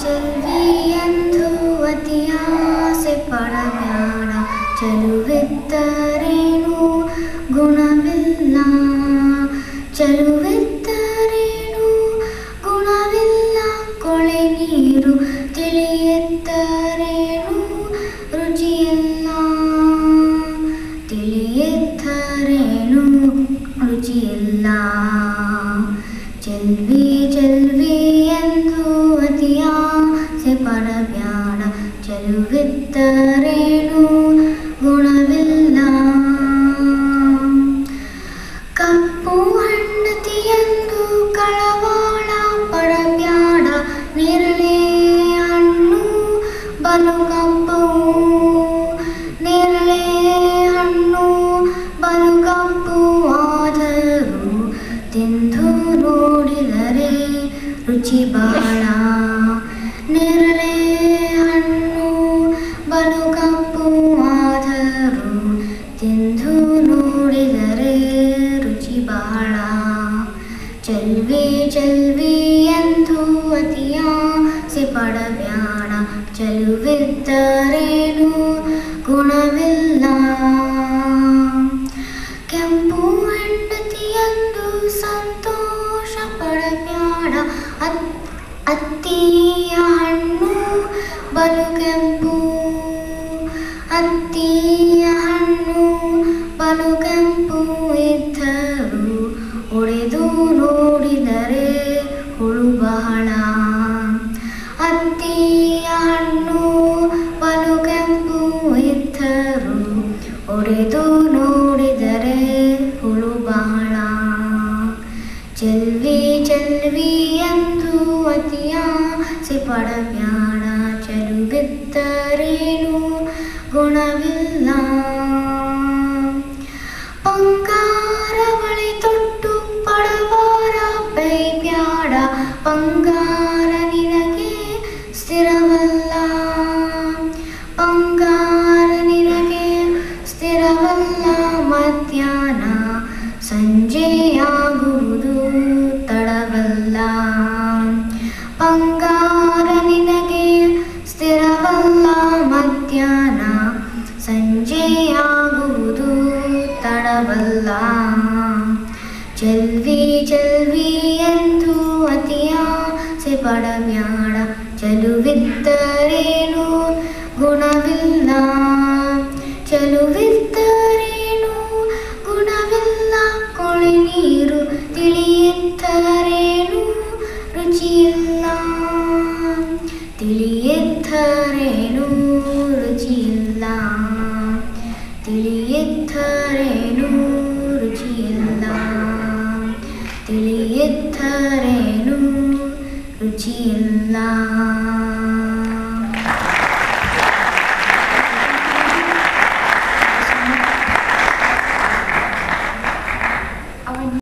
ಚೆಲ್ವಿಯಂದು ಅತಿಯಾಸೆ ಪಡಬ್ಯಾಡ, ಚೆಲುವಿದ್ದರೇನು ಗುಣವಿಲ್ಲ, ಚೆಲುವಿದ್ದರೇನು ಗುಣವಿಲ್ಲ. ಕೊಳೆ ನೀರು ತಿಳಿಯಿದ್ದರೇನು ರುಚಿಯಿಲ್ಲ, ತಿಳಿಯಿದ್ದರೇನು ರುಚಿಯಿಲ್ಲ. ಚೆಲ್ವಿ ಚೆಲ್ವಿ ಎಂದು ಅತಿಯಾಸೆ ಪಡಬ್ಯಾಡ, ಚೆಲುವಿದ್ದರೇನು ಗುಣವಿಲ್ಲ. ಕಪ್ಪು ಹಣ್ಣತಿಯೆಂದು ಕಳವಾಳ ಪಡಬ್ಯಾಡ, ನೇರಳೆ ಹಣ್ಣು ಬಲು ಕಪ್ಪು, ನೇರಳೆ ಹಣ್ಣು ಬಲು ಕಪ್ಪು ಆದರೂ ತಿಂದು ನೋಡಿದರೆ ರುಚಿ ಬಹಳ. ನೇರಳೆ ಹಣ್ಣು ಬಲು ಕಪ್ಪು ಆದರೂ ತಿಂದು ನೋಡಿದರೆ ರುಚಿ ಬಹಳ. ಚೆಲ್ವಿ ಚೆಲ್ವಿ ಎಂದು ಅತಿಯಾಸೆ ಪಡಬ್ಯಾಡ, ಚೆಲುವಿದ್ದರೇನು ಗುಣವಿಲ್ಲ. ಕೆಂಪು ಹೆಂಡತಿಯೆಂದು ಸಂತೋಷ ಪಡಬ್ಯಾಡ, ಅತ್ತಿಯ ಹಣ್ಣು ಬಲು ಕೆಂಪು, ಅತ್ತಿಯ ಹಣ್ಣು ಬಲು ಕೆಂಪು ಇದ್ದರೂ ಒಡೆದು ನೋಡಿದರೆ ಹುಳು ಬಹಳ. ಅತ್ತಿಯ ಹಣ್ಣು ಬಲು ಕೆಂಪು ಇದ್ದರೂ ಒಡೆದು ನೋಡಿದರೆ ಹುಳು ಬಹಳ. ಚೆಲ್ವಿ ಚೆಲ್ವಿ ಎಂದು ಅತಿಯಾಸೆ ಪಡಬ್ಯಾಡ, ಚೆಲುವಿದ್ದರೇನು ಗುಣವಿಲ್ಲ. ಬಂಗಾರ ಬಳೆ ತೊಟ್ಟು ಪಡವಾರ ಬೈಬ್ಯಾಡ, ಬಂಗಾರ ನಿನಗೆ ಸ್ಥಿರವಲ್ಲ, ಬಂಗಾರ ನಿನಗೆ ಸ್ಥಿರವಲ್ಲ. ಮಧ್ಯಾಹ್ನ ಸಂಜೆಯಾಗುವುದು ತಡವಲ್ಲ, ಬಂಗಾರ ನಿನಗೆ ಸ್ಥಿರವಲ್ಲ. ಮಧ್ಯಾಹ್ನ ಸಂಜೆಯಾಗುವುದು ತಡವಲ್ಲ. ಚೆಲ್ವಿ ಚೆಲ್ವಿ ಎಂದು ಅತಿಯಾಸೆ ಪಡಬ್ಯಾಡ, ಚೆಲುವಿದ್ದರೇನು ಗುಣವಿಲ್ಲ, ಚೆಲುವಿದ್ದರೇನು ಗುಣವಿಲ್ಲ. ಕೊಳೆ ನೀರು ತಿಳಿಯಿದ್ದರೇನು ರುಚಿಯಿಲ್ಲ, ತಿಳಿಯಿದ್ದರೇನು ರುಚಿಯಿಲ್ಲ, ತಿಳಿಯಿದ್ದರೇನು ರುಚಿಯಿಲ್ಲ, ತಿಳಿಯಿದ್ದರೇನು ರುಚಿಯಿಲ್ಲ.